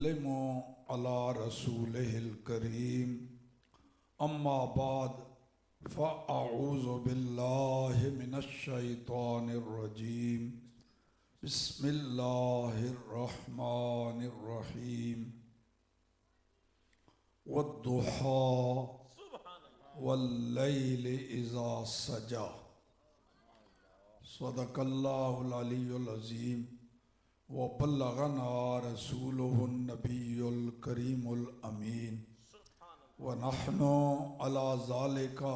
علی رسولہ الکریم اما بعد فاعوذ باللہ من الشیطان الرجیم بسم اللہ الرحمن الرحیم والضحی واللیل اذا سجی صدق اللہ العلی العظیم وبلغنا رسوله النبی الکریم الامین ونحن على ذلك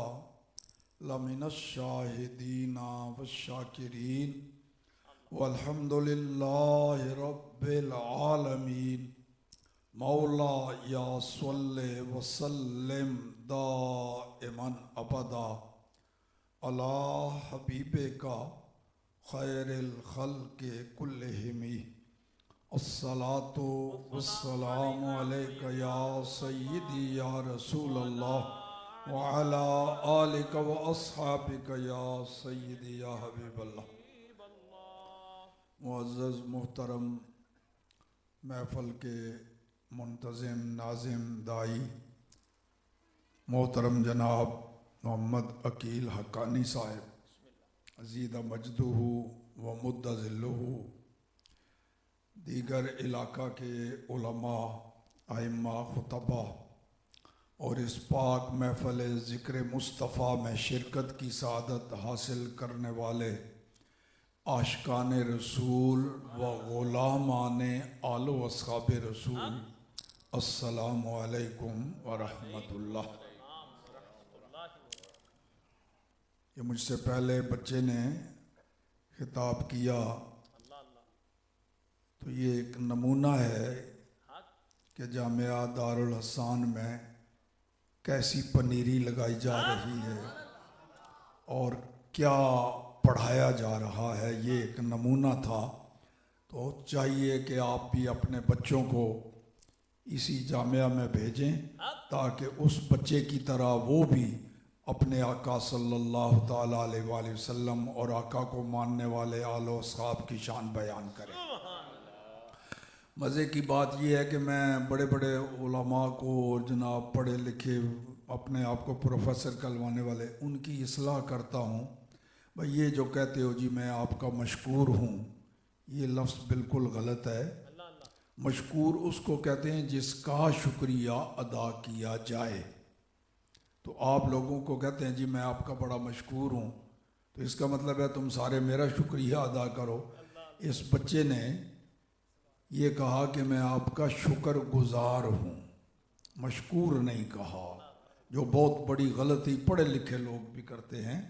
لمن الشاہدین والشاکرین والحمد للہ رب العالمین مولا یا صلی وسلم دائما ابدا علی حبیبک خیر الخلق کلہم الصلاۃ والسلام علیک یا سیدی یا رسول اللہ وعلی آلک و اصحابک یا سیدی یا حبیب اللہ۔ معزز محترم محفل کے منتظم ناظم دائی محترم جناب محمد عقیل حقانی صاحب عزیز مجدہ و مد ذلہ، دیگر علاقہ کے علماء، ائمہ، خطبہ اور اس پاک محفل ذکر مصطفیٰ میں شرکت کی سعادت حاصل کرنے والے عاشقان رسول و غلامان آل و اصحاب رسول، السلام علیکم ورحمۃ اللہ۔ یہ مجھ سے پہلے بچے نے خطاب کیا تو یہ ایک نمونہ ہے کہ جامعہ دارالحسان میں کیسی پنیری لگائی جا رہی ہے اور کیا پڑھایا جا رہا ہے۔ یہ ایک نمونہ تھا، تو چاہیے کہ آپ بھی اپنے بچوں کو اسی جامعہ میں بھیجیں تاکہ اس بچے کی طرح وہ بھی اپنے آقا صلی اللہ تعالیٰ علیہ وآلہ وسلم اور آقا کو ماننے والے آل و اصحاب کی شان بیان کریں۔ مزے کی بات یہ ہے کہ میں بڑے بڑے علماء کو اور جناب پڑھے لکھے اپنے آپ کو پروفیسر کہلوانے والے، ان کی اصلاح کرتا ہوں۔ بھئی یہ جو کہتے ہو جی میں آپ کا مشکور ہوں، یہ لفظ بالکل غلط ہے۔ مشکور اس کو کہتے ہیں جس کا شکریہ ادا کیا جائے۔ تو آپ لوگوں کو کہتے ہیں جی میں آپ کا بڑا مشکور ہوں، تو اس کا مطلب ہے تم سارے میرا شکریہ ادا کرو۔ اس بچے نے یہ کہا کہ میں آپ کا شکر گزار ہوں، مشکور نہیں کہا، جو بہت بڑی غلطی پڑھے لکھے لوگ بھی کرتے ہیں۔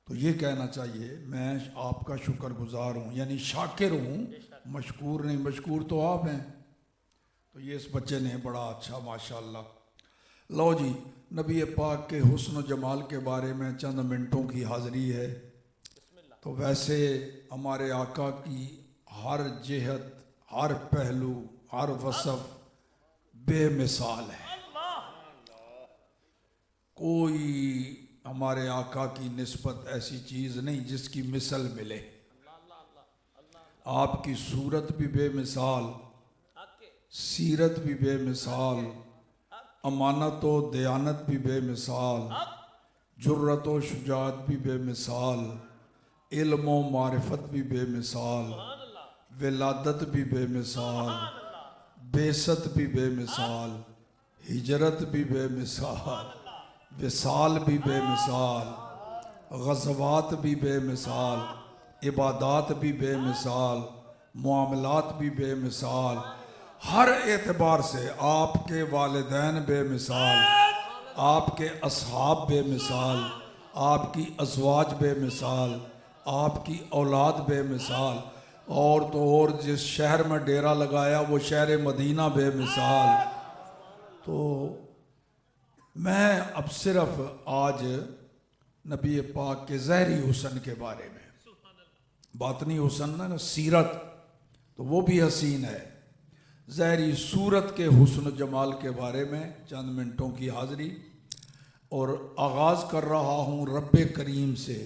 تو یہ کہنا چاہیے میں آپ کا شکر گزار ہوں، یعنی شاکر ہوں، مشکور نہیں۔ مشکور تو آپ ہیں۔ تو یہ اس بچے نے بڑا اچھا ماشاءاللہ۔ لو جی، نبی پاک کے حسن و جمال کے بارے میں چند منٹوں کی حاضری ہے۔ تو ویسے ہمارے آقا کی ہر جہت، ہر پہلو، ہر وصف بے مثال ہے۔ کوئی ہمارے آقا کی نسبت ایسی چیز نہیں جس کی مثل ملے۔ آپ کی صورت بھی بے مثال، سیرت بھی بے مثال، امانت و دیانت بھی بے مثال، جرت و شجاعت بھی بے مثال، علم و معرفت بھی بے مثال، ولادت بھی بے مثال، بعثت بھی بے مثال، ہجرت بھی بے مثال، وصال بھی بے مثال، غزوات بھی بے مثال، عبادات بھی بے مثال، معاملات بھی بے مثال۔ ہر اعتبار سے آپ کے والدین بے مثال، آپ کے اصحاب بے مثال، آپ کی ازواج بے مثال، آپ کی اولاد بے مثال، اور تو اور جس شہر میں ڈیرا لگایا وہ شہر مدینہ بے مثال۔ تو میں اب صرف آج نبی پاک کے ظاہری حسن کے بارے میں، باطنی حسن نا سیرت تو وہ بھی حسین ہے، ظاہری صورت کے حسن و جمال کے بارے میں چند منٹوں کی حاضری، اور آغاز کر رہا ہوں رب کریم سے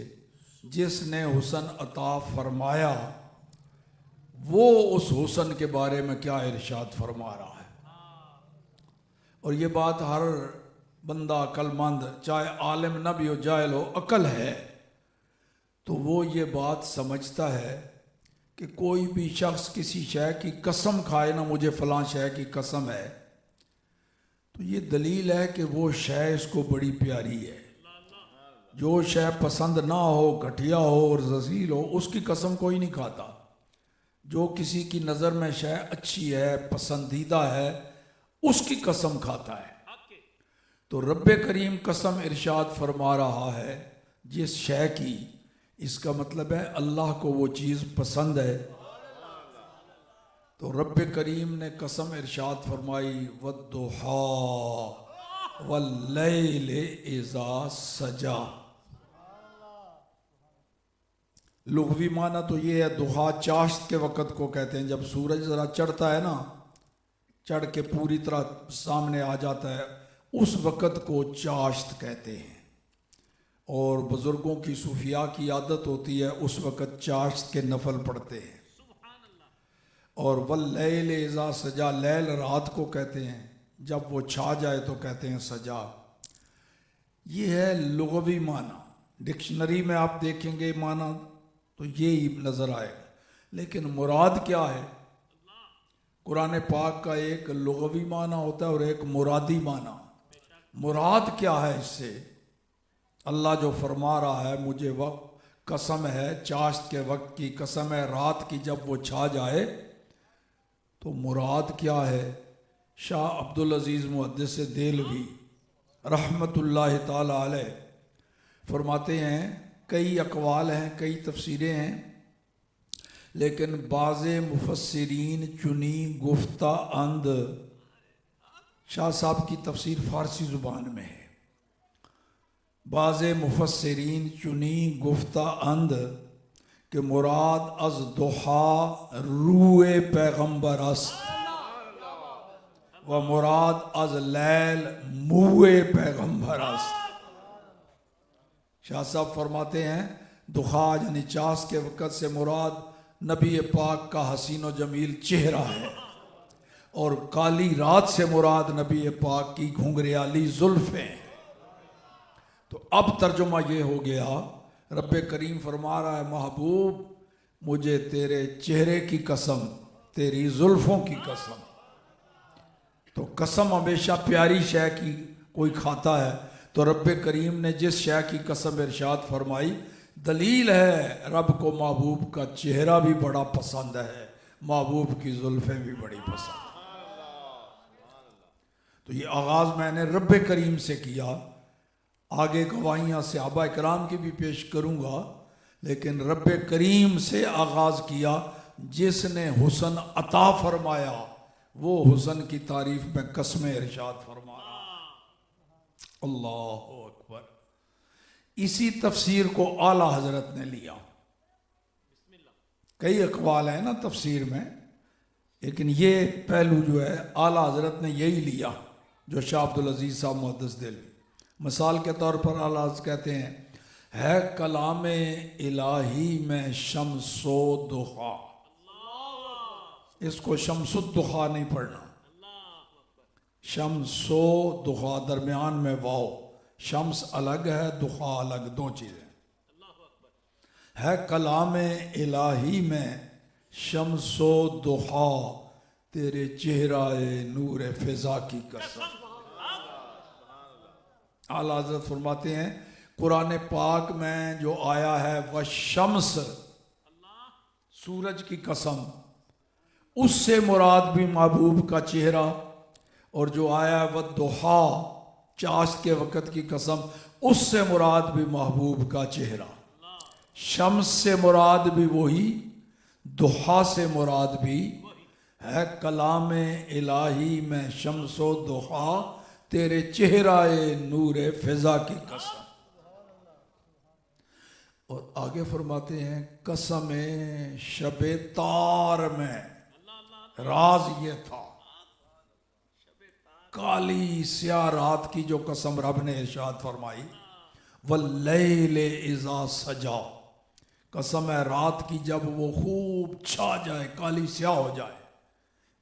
جس نے حسن عطا فرمایا وہ اس حسن کے بارے میں کیا ارشاد فرما رہا ہے. اور یہ بات ہر بندہ عقل مند، چاہے عالم نہ بھی ہو جاہل ہو، عقل ہے تو وہ یہ بات سمجھتا ہے کہ کوئی بھی شخص کسی شے کی قسم کھائے نا، مجھے فلاں شے کی قسم ہے، تو یہ دلیل ہے کہ وہ شے اس کو بڑی پیاری ہے. جو شے پسند نہ ہو، گھٹیا ہو اور ذلیل ہو، اس کی قسم کوئی نہیں کھاتا. جو کسی کی نظر میں شے اچھی ہے، پسندیدہ ہے، اس کی قسم کھاتا ہے. تو رب کریم قسم ارشاد فرما رہا ہے جس شے کی، اس کا مطلب ہے اللہ کو وہ چیز پسند ہے. تو رب کریم نے قسم ارشاد فرمائی وَالضُّحَىٰ وَاللَّيْلِ اِذَا سَجَىٰ. لغوی معنی تو یہ ہے، ضحیٰ چاشت کے وقت کو کہتے ہیں، جب سورج ذرا چڑھتا ہے نا، چڑھ کے پوری طرح سامنے آ جاتا ہے، اس وقت کو چاشت کہتے ہیں. اور بزرگوں کی صوفیاء کی عادت ہوتی ہے اس وقت چاشت کے نفل پڑھتے ہیں. اور واللیل اذا سجا، لیل رات کو کہتے ہیں، جب وہ چھا جائے تو کہتے ہیں سجا. یہ ہے لغوی معنی. ڈکشنری میں آپ دیکھیں گے معنی تو یہی نظر آئے گا. لیکن مراد کیا ہے؟ قرآن پاک کا ایک لغوی معنی ہوتا ہے اور ایک مرادی معنی. مراد کیا ہے اس سے؟ اللہ جو فرما رہا ہے مجھے وقت قسم ہے، چاشت کے وقت کی قسم ہے، رات کی جب وہ چھا جائے، تو مراد کیا ہے؟ شاہ عبدالعزیز محدث دہلوی رحمت اللہ تعالی علیہ فرماتے ہیں کئی اقوال ہیں، کئی تفسیریں ہیں، لیکن بعض مفسرین چنی گفتہ اند، شاہ صاحب کی تفسیر فارسی زبان میں ہے، بعض مفسرین چنی گفتہ اند کہ مراد از ضحیٰ روح پیغمبر است و مراد از لیل موہ پیغمبر است. شاہ صاحب فرماتے ہیں ضحیٰ یعنی چاس کے وقت سے مراد نبی پاک کا حسین و جمیل چہرہ ہے، اور کالی رات سے مراد نبی پاک کی گھنگریالی زلفیں. تو اب ترجمہ یہ ہو گیا، رب کریم فرما رہا ہے محبوب مجھے تیرے چہرے کی قسم، تیری زلفوں کی قسم. تو قسم ہمیشہ پیاری شے کی کوئی کھاتا ہے، تو رب کریم نے جس شے کی قسم ارشاد فرمائی، دلیل ہے رب کو محبوب کا چہرہ بھی بڑا پسند ہے، محبوب کی زلفیں بھی بڑی پسند ہیں. تو یہ آغاز میں نے رب کریم سے کیا، آگے گواہیاں صحابہ اکرام کی بھی پیش کروں گا، لیکن رب کریم سے آغاز کیا جس نے حسن عطا فرمایا، وہ حسن کی تعریف میں قسم ارشاد فرمایا. اللہ اکبر. اسی تفسیر کو اعلیٰ حضرت نے لیا. کئی اقوال ہیں نا تفسیر میں، لیکن یہ پہلو جو ہے اعلیٰ حضرت نے یہی لیا جو شاہ عبدالعزیز صاحب محدث دہلوی. مثال کے طور پر اعلیٰ حضرت کہتے ہیں ہے کلام الہی میں شمس و ضحیٰ. اس کو شمس الضحیٰ نہیں پڑھنا، شمس و ضحیٰ درمیان میں واو، شمس الگ ہے، ضحیٰ الگ، دو چیزیں. ہے کلام الہی میں شمس و ضحیٰ تیرے چہرہ نور فضا کی قسم. اعلیٰ حضرت فرماتے ہیں قرآن پاک میں جو آیا ہے والشمس، سورج کی قسم، اس سے مراد بھی محبوب کا چہرہ، اور جو آیا ہے والضحیٰ چاشت کے وقت کی قسم، اس سے مراد بھی محبوب کا چہرہ. شمس سے مراد بھی وہی، ضحیٰ سے مراد بھی ہے کلام الہی میں شمس و ضحیٰ تیرے چہرہ نور فضا کی قسم. اور آگے فرماتے ہیں قسم شب تار میں راز یہ تھا، کالی سیاہ رات کی جو قسم رب نے ارشاد فرمائی واللیل اذا سجا، قسم ہے رات کی جب وہ خوب چھا جائے، کالی سیاہ ہو جائے،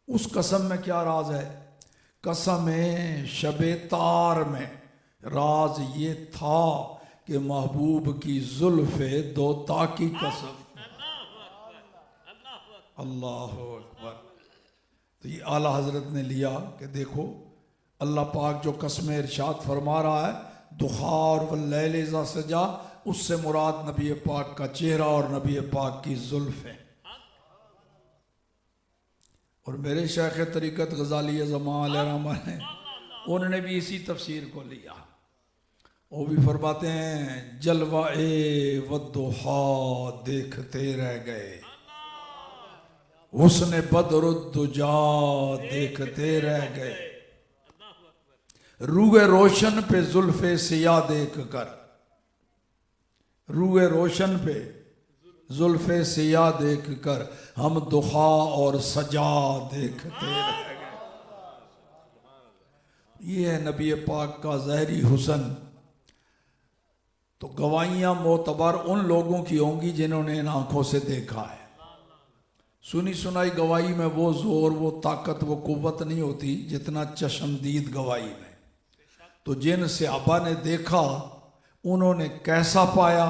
اس قسم میں کیا راز ہے؟ قسم شب تار میں راز یہ تھا کہ محبوب کی زلف دوتا کی قسم۔ اللہ اکبر۔ تو یہ اعلیٰ حضرت نے لیا کہ دیکھو اللہ پاک جو قسم ارشاد فرما رہا ہے دخار واللیل اذا سجا، اس سے مراد نبی پاک کا چہرہ اور نبی پاک کی زلف ہے۔ اور میرے شیخ طریقت غزالی زمان علیہ رحمہ نے انہوں نے بھی اسی تفسیر کو لیا، وہ بھی فرماتے ہیں جلوہ والضحیٰ دیکھتے رہ گئے، حسن بدر الدجا دیکھتے رہ گئے، روئے روشن پہ زلف سیاہ دیکھ کر، روئے روشن پہ زلف سیاہ دیکھ کر ہم دخا اور سجا دیکھتے رہ گئے۔ یہ ہے نبی پاک کا ظاہری حسن۔ تو گواہیاں معتبر ان لوگوں کی ہوں گی جنہوں نے ان آنکھوں سے دیکھا ہے۔ سنی سنائی گواہی میں وہ زور، وہ طاقت، وہ قوت نہیں ہوتی جتنا چشمدید گواہی میں۔ تو جن صحابہ نے دیکھا انہوں نے کیسا پایا،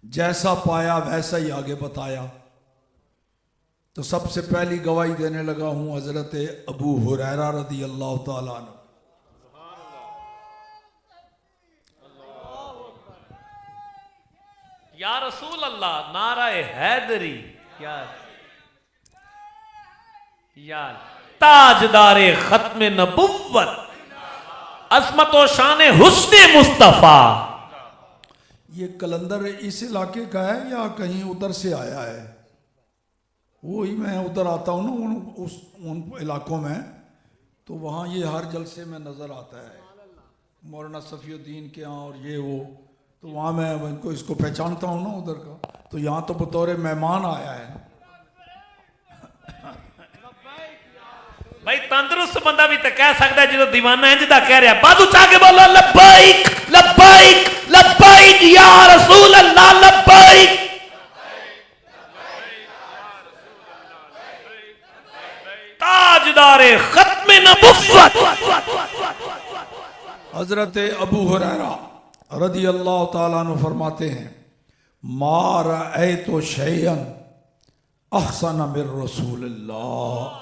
جیسا پایا ویسا ہی آگے بتایا۔ تو سب سے پہلی گواہی دینے لگا ہوں حضرت ابو ہریرہ رضی اللہ تعالیٰ عنہ۔ یا رسول اللہ، نعرہ حیدری، یا تاجدار ختم نبوت، عظمت و شان حسن مصطفیٰ۔ یہ کلندر اس علاقے کا ہے یا کہیں ادھر سے آیا ہے؟ وہی میں ادھر آتا ہوں نا ان علاقوں میں، تو وہاں یہ ہر جلسے میں نظر آتا ہے، مولانا صفی الدین کے ہاں اور یہ وہ، تو وہاں میں اس کو پہچانتا ہوں نا ادھر کا، تو یہاں تو بطور مہمان آیا ہے۔ بھائی تندرست بندہ بھی تو کہہ سکتا ہے جدو دیوانہ انج دا کہہ رہا ہے، بادو چاہ کے بولو لبائک لبائک لبائک یا رسول اللہ لبائک۔ تاجدار ختم نبوت حضرت ابو ہریرہ رضی اللہ تعالیٰ عنہ فرماتے ہیں ما رأیت شیئا احسن من رسول اللہ،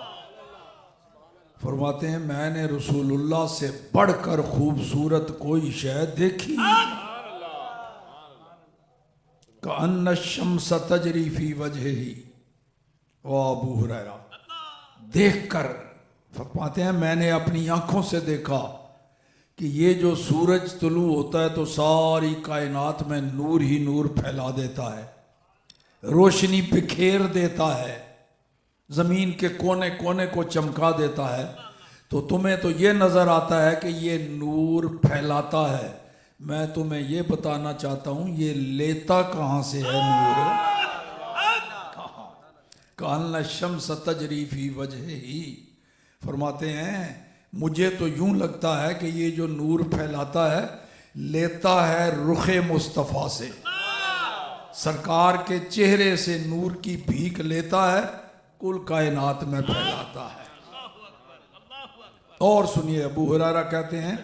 فرماتے ہیں میں نے رسول اللہ سے بڑھ کر خوبصورت کوئی شے دیکھی، کأن الشمس تجری فی وجہہی۔ وہ ابو ہریرہ دیکھ کر فرماتے ہیں میں نے اپنی آنکھوں سے دیکھا کہ یہ جو سورج طلوع ہوتا ہے تو ساری کائنات میں نور ہی نور پھیلا دیتا ہے، روشنی بکھیر دیتا ہے، زمین کے کونے کونے کو چمکا دیتا ہے۔ تو تمہیں تو یہ نظر آتا ہے کہ یہ نور پھیلاتا ہے، میں تمہیں یہ بتانا چاہتا ہوں یہ لیتا کہاں سے ہے نور؟ کأن الشمس تجری فی وجہہی، فرماتے ہیں مجھے تو یوں لگتا ہے کہ یہ جو نور پھیلاتا ہے لیتا ہے رخ مصطفیٰ سے، سرکار کے چہرے سے نور کی بھیک لیتا ہے، کل کائنات میں پھیلاتا ہے۔ اور سنیے ابو ہریرہ کہتے ہیں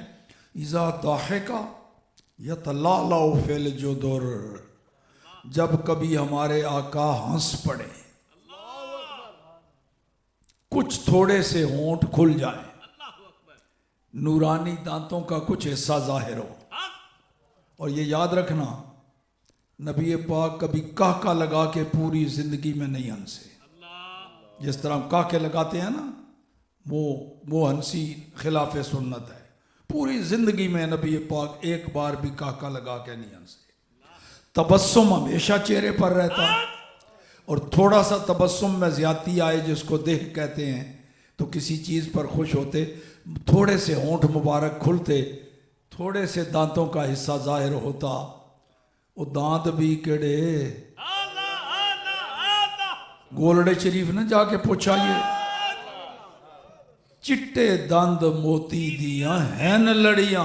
اذا ضحک یتلالع فی الجدر، جب کبھی ہمارے آقا ہنس پڑے، کچھ تھوڑے سے ہونٹ کھل جائیں، نورانی دانتوں کا کچھ حصہ ظاہر ہو۔ اور یہ یاد رکھنا نبی پاک کبھی کہکا لگا کے پوری زندگی میں نہیں ہنسے، جس طرح کہکے لگاتے ہیں نا وہ ہنسی خلاف سنت ہے۔ پوری زندگی میں نبی پاک ایک بار بھی کہکا لگا کے نہیں ہنسے، تبسم ہمیشہ چہرے پر رہتا، اور تھوڑا سا تبسم میں زیادتی آئے جس کو دیکھ کہتے ہیں، تو کسی چیز پر خوش ہوتے، تھوڑے سے ہونٹ مبارک کھلتے، تھوڑے سے دانتوں کا حصہ ظاہر ہوتا، وہ دانت بھی کڑے گولڑے شریف نے جا کے پوچھا یہ چٹے دند موتی دیاں ہیں لڑیاں،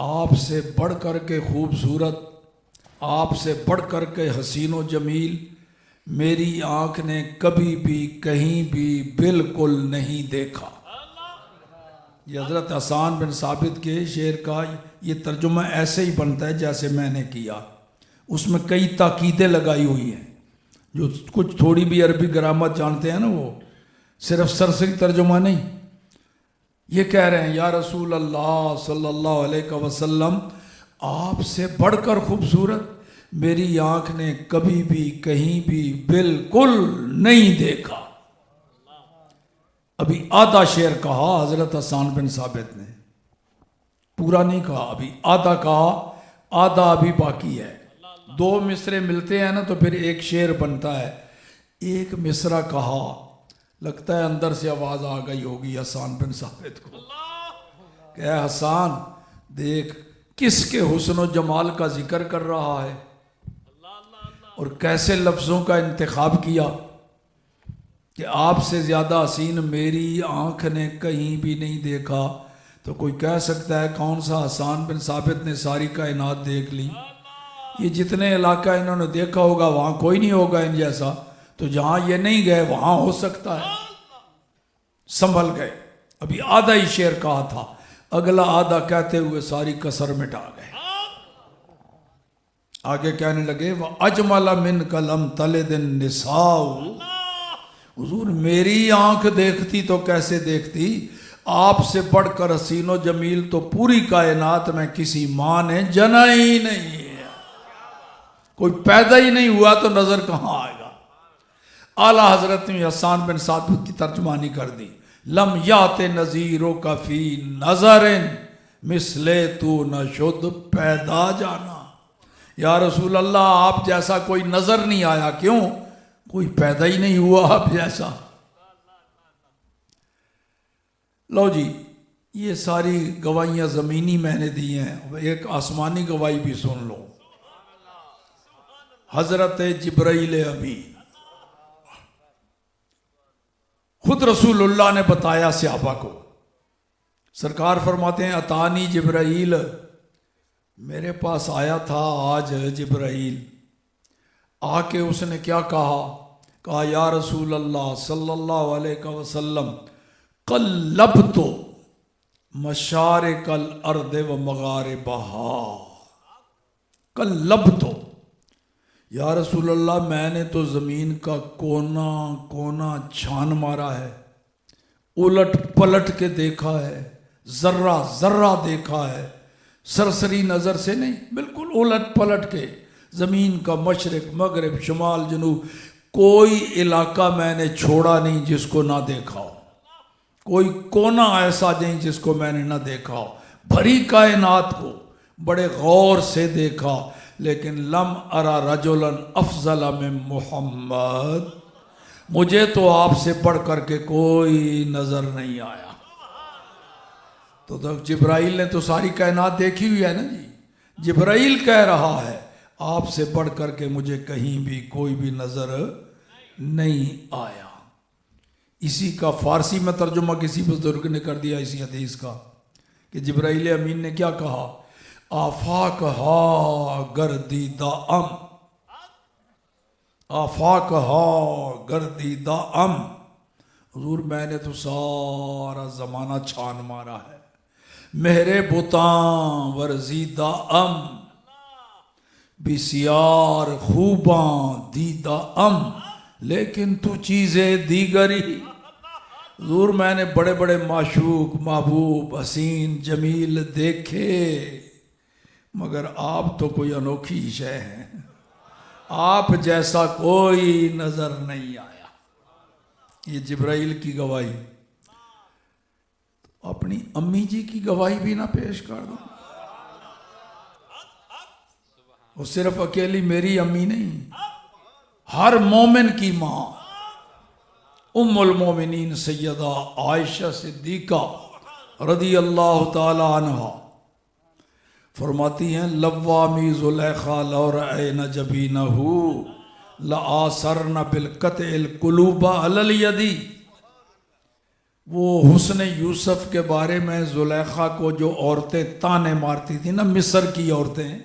آپ سے بڑھ کر کے خوبصورت، آپ سے بڑھ کر کے حسین و جمیل میری آنکھ نے کبھی بھی کہیں بھی بالکل نہیں دیکھا۔ یہ حضرت حسان بن ثابت کے شعر کا یہ ترجمہ ایسے ہی بنتا ہے جیسے میں نے کیا، اس میں کئی تاکیدیں لگائی ہوئی ہیں۔ جو کچھ تھوڑی بھی عربی گرامر جانتے ہیں نا، وہ صرف سرسری ترجمہ نہیں، یہ کہہ رہے ہیں یا رسول اللہ صلی اللہ علیہ وسلم، آپ سے بڑھ کر خوبصورت میری آنکھ نے کبھی بھی کہیں بھی بالکل نہیں دیکھا۔ ابھی آدھا شعر کہا حضرت حسان بن ثابت نے، پورا نہیں کہا، ابھی آدھا کہا، آدھا ابھی باقی ہے۔ دو مصرے ملتے ہیں نا تو پھر ایک شعر بنتا ہے۔ ایک مصرع کہا، لگتا ہے اندر سے آواز آ گئی ہوگی حسان بن ثابت کو کہ اے حسان دیکھ کس کے حسن و جمال کا ذکر کر رہا ہے اور کیسے لفظوں کا انتخاب کیا کہ آپ سے زیادہ حسین میری آنکھ نے کہیں بھی نہیں دیکھا۔ تو کوئی کہہ سکتا ہے کون سا حسان بن ثابت نے ساری کائنات دیکھ لی؟ یہ جتنے علاقہ انہوں نے دیکھا ہوگا وہاں کوئی نہیں ہوگا ان جیسا، تو جہاں یہ نہیں گئے وہاں ہو سکتا ہے۔ سنبھل گئے، ابھی آدھا ہی شعر کہا تھا، اگلا آدھا کہتے ہوئے ساری کسر مٹا گئے۔ آگے کہنے لگے وَأَجْمَلَ مِنْكَ لَمْ تَلِدِ النِّسَاءُ، حضور میری آنکھ دیکھتی تو کیسے دیکھتی، آپ سے بڑھ کر حسین و جمیل تو پوری کائنات میں کسی ماں نے جنا ہی نہیں ہے، کوئی پیدا ہی نہیں ہوا تو نظر کہاں آئے گا۔ اعلیٰ حضرت نے حسان بن ثابت کی ترجمانی کر دی، لم یات نظیروں کا فی نظر مثل تو نشد پیدا جانا، یا رسول اللہ آپ جیسا کوئی نظر نہیں آیا، کیوں؟ کوئی پیدا ہی نہیں ہوا آپ جیسا۔ لو جی یہ ساری گواہیاں زمینی میں نے دی ہیں، ایک آسمانی گواہی بھی سن لو۔ حضرت جبرائیل امین خود رسول اللہ نے بتایا صحابہ کو، سرکار فرماتے ہیں اتانی جبرائیل، میرے پاس آیا تھا آج جبرائیل، آ کے اس نے کیا کہا یا رسول اللہ صلی اللہ علیہ وسلم قلبت مشارق الارض و مغاربہا، قلبت، یا رسول اللہ میں نے تو زمین کا کونا کونا چھان مارا ہے، الٹ پلٹ کے دیکھا ہے، ذرہ ذرہ دیکھا ہے، سرسری نظر سے نہیں، بالکل الٹ پلٹ کے، زمین کا مشرق مغرب شمال جنوب کوئی علاقہ میں نے چھوڑا نہیں جس کو نہ دیکھا ہو، کوئی کونا ایسا نہیں جس کو میں نے نہ دیکھا ہو، بھری کائنات کو بڑے غور سے دیکھا، لیکن لم ارا رجلا افضل من محمد، مجھے تو آپ سے بڑھ کر کے کوئی نظر نہیں آیا۔ تو جبرائیل نے تو ساری کائنات دیکھی ہوئی ہے نا جی، جبرائیل کہہ رہا ہے آپ سے بڑھ کر کے مجھے کہیں بھی کوئی بھی نظر نہیں آیا۔ اسی کا فارسی میں ترجمہ کسی بزرگ نے کر دیا اسی حدیث کا کہ جبرائیل امین نے کیا کہا، آفاق ہا گردیدہ ام، آفاق ہا گردیدہ ام، حضور میں نے تو سارا زمانہ چھان مارا ہے، مہر بتاں ورزیدہ ام، بسیار خوباں دیدہ ام، لیکن تو چیزیں دیگری، حضور میں نے بڑے بڑے معشوق محبوب حسین جمیل دیکھے، مگر آپ تو کوئی انوکھی شے ہیں، آپ جیسا کوئی نظر نہیں آیا۔ یہ جبرائیل کی گواہی، اپنی امی جی کی گواہی بھی نہ پیش کر دوں، وہ صرف اکیلی میری امی نہیں، ہر مومن کی ماں ام المومنین سیدہ عائشہ صدیقہ رضی اللہ تعالی عنہ فرماتی ہیں لوامی زلیخا لو رأینا جبینہ لآثرن بالقطع القلوب علی الیدی، وہ حسن یوسف کے بارے میں زلیخا کو جو عورتیں تانے مارتی تھیں نا، مصر کی عورتیں،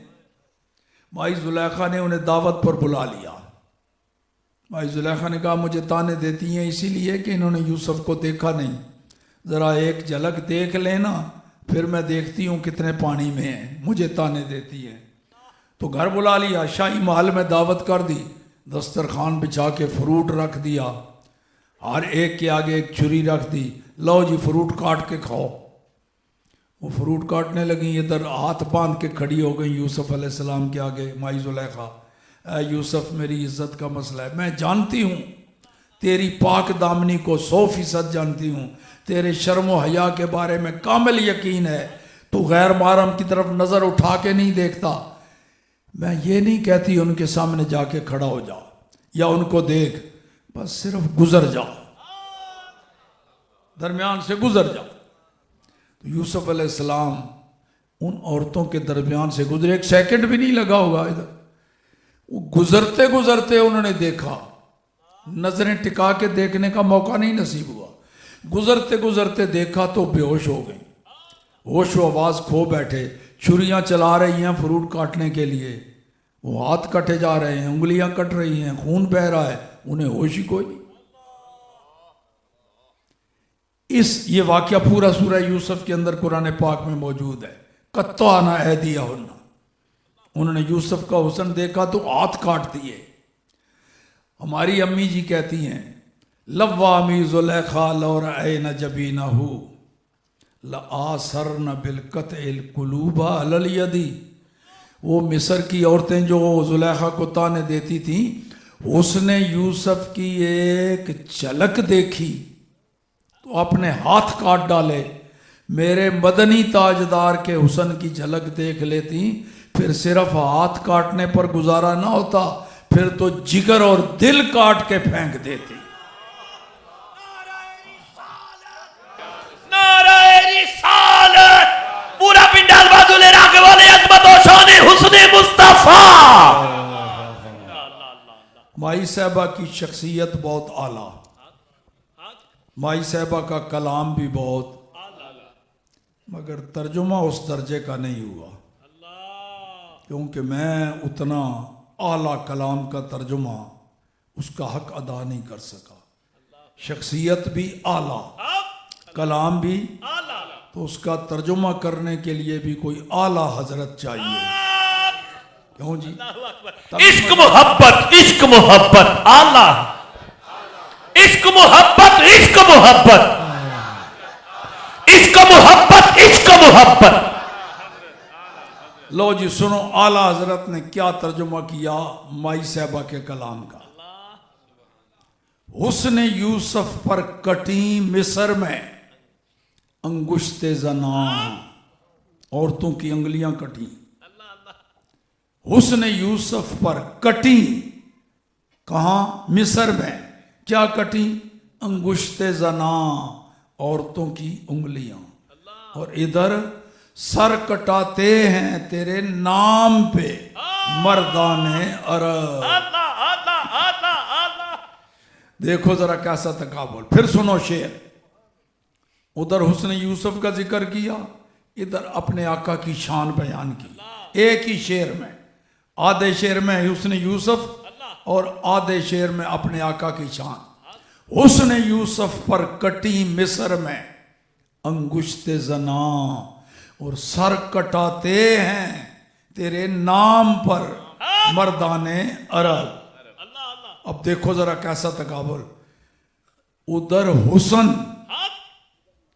مائی زلیخا نے انہیں دعوت پر بلا لیا. مائی زلیخا نے کہا مجھے تانے دیتی ہیں اسی لیے کہ انہوں نے یوسف کو دیکھا نہیں، ذرا ایک جھلک دیکھ لینا پھر میں دیکھتی ہوں کتنے پانی میں ہیں، مجھے تانے دیتی ہیں. تو گھر بلا لیا، شاہی محل میں دعوت کر دی، دسترخوان بچھا کے فروٹ رکھ دیا، ہر ایک کے آگے ایک چھری رکھ دی، لو جی فروٹ کاٹ کے کھاؤ. وہ فروٹ کاٹنے لگیں، ادھر ہاتھ باندھ کے کھڑی ہو گئی یوسف علیہ السلام کے آگے. مائی زلیخا، اے یوسف میری عزت کا مسئلہ ہے، میں جانتی ہوں تیری پاک دامنی کو 100% جانتی ہوں، تیرے شرم و حیا کے بارے میں کامل یقین ہے، تو غیر محرم کی طرف نظر اٹھا کے نہیں دیکھتا. میں یہ نہیں کہتی ان کے سامنے جا کے کھڑا ہو جا یا ان کو دیکھ، بس صرف گزر جا، درمیان سے گزر جا. تو یوسف علیہ السلام ان عورتوں کے درمیان سے گزرے، ایک سیکنڈ بھی نہیں لگا ہوگا ادھر. وہ گزرتے گزرتے انہوں نے دیکھا، نظریں ٹکا کے دیکھنے کا موقع نہیں نصیب ہوا. گزرتے گزرتے دیکھا تو بے ہوش ہو گئی، ہوش و آواز کھو بیٹھے، چھریاں چلا رہی ہیں فروٹ کاٹنے کے لیے، وہ ہاتھ کٹے جا رہے ہیں، انگلیاں کٹ رہی ہیں، خون بہہ رہا ہے، انہیں ہوش ہی کوئی نہیں. یہ واقعہ پورا سورہ یوسف کے اندر قرآن پاک میں موجود ہے. قطعنا ایدیہن، انہوں نے یوسف کا حسن دیکھا تو ہاتھ کاٹ دیے. ہماری امی جی کہتی ہیں لوامی زلیخا لو رأین جبینہ لآثرن بالقطع القلوب علی الید. وہ مصر کی عورتیں جو زلیخا کو تانے دیتی تھیں، اس نے یوسف کی ایک جھلک دیکھی تو اپنے ہاتھ کاٹ ڈالے. میرے مدنی تاجدار کے حسن کی جھلک دیکھ لیتی پھر صرف ہاتھ کاٹنے پر گزارا نہ ہوتا، پھر تو جگر اور دل کاٹ کے پھینک دیتی. نعرہ رسالت، پورا پنڈال بازو لے رہا کے بولے عظمت و شان حسن مصطفیٰ. مائی صاحبہ کی شخصیت بہت اعلیٰ، مائی صاحبہ کا کلام بھی بہت، مگر ترجمہ اس درجے کا نہیں ہوا، کیونکہ میں اتنا اعلیٰ کلام کا ترجمہ اس کا حق ادا نہیں کر سکا. شخصیت بھی اعلیٰ، کلام بھی، تو اس کا ترجمہ کرنے کے لیے بھی کوئی اعلیٰ حضرت چاہیے. کیوں جی؟ عشق محبت، عشق محبت آلہ، عشق محبت، عشق محبت، عشق محبت، عشق محبت. لو جی سنو اعلیٰ حضرت نے کیا ترجمہ کیا مائی صاحبہ کے کلام کا. حسن یوسف پر کٹی مصر میں انگشت زناں، عورتوں کی انگلیاں کٹی. حسن یوسف پر کٹی، کہاں؟ مصر میں. کیا کٹی؟ انگشت زناں، عورتوں کی انگلیاں. اور ادھر سر کٹاتے ہیں تیرے نام پہ مردان عرب. دیکھو ذرا کیسا تقابل. پھر سنو شعر، ادھر حسن یوسف کا ذکر کیا، ادھر اپنے آقا کی شان بیان کی. ایک ہی شعر میں، آدھے شعر میں حسن یوسف اور آدھے شعر میں اپنے آقا کی شان. حسن یوسف پر کٹی مصر میں انگشت زناں، اور سر کٹاتے ہیں تیرے نام پر مردان عرب. اب دیکھو ذرا کیسا تقابل، ادھر حسن،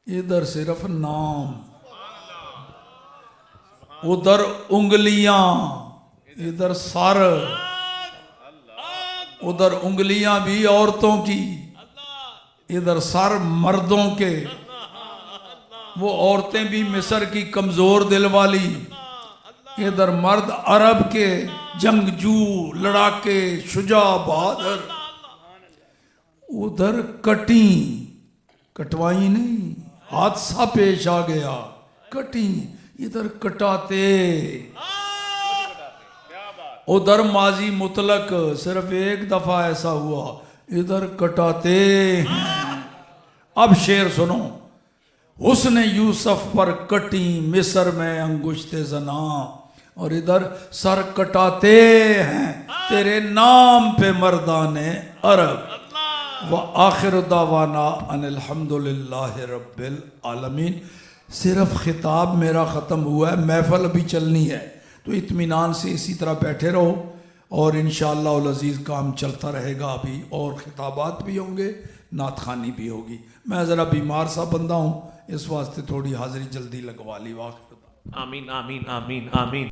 ادھر صرف نام، ادھر انگلیاں، ادھر سر. ادھر انگلیاں بھی عورتوں کی، ادھر سر مردوں کے. وہ عورتیں بھی مصر کی کمزور دل والی، ادھر مرد عرب کے جنگجو، لڑاکے، شجاع، بہادر. ادھر کٹی، کٹوائی نہیں، حادثہ پیش آ گیا، کٹی. ادھر کٹاتے. ادھر ماضی مطلق، صرف ایک دفعہ ایسا ہوا، ادھر کٹاتے ہیں. اب شعر سنو. حسن یوسف پر کٹی مصر میں انگشت زنا، اور ادھر سر کٹاتے ہیں تیرے نام پہ مردان عرب. وآخر دعوانا ان الحمدللہ رب العالمین. صرف خطاب میرا ختم ہوا ہے، محفل ابھی چلنی ہے، تو اطمینان سے اسی طرح بیٹھے رہو، اور انشاءاللہ العزیز کام چلتا رہے گا. ابھی اور خطابات بھی ہوں گے، نعت خوانی بھی ہوگی. میں ذرا بیمار سا بندہ ہوں، اس واسطے تھوڑی حاضری جلدی لگوا لی. واخر آمین آمین آمین آمین.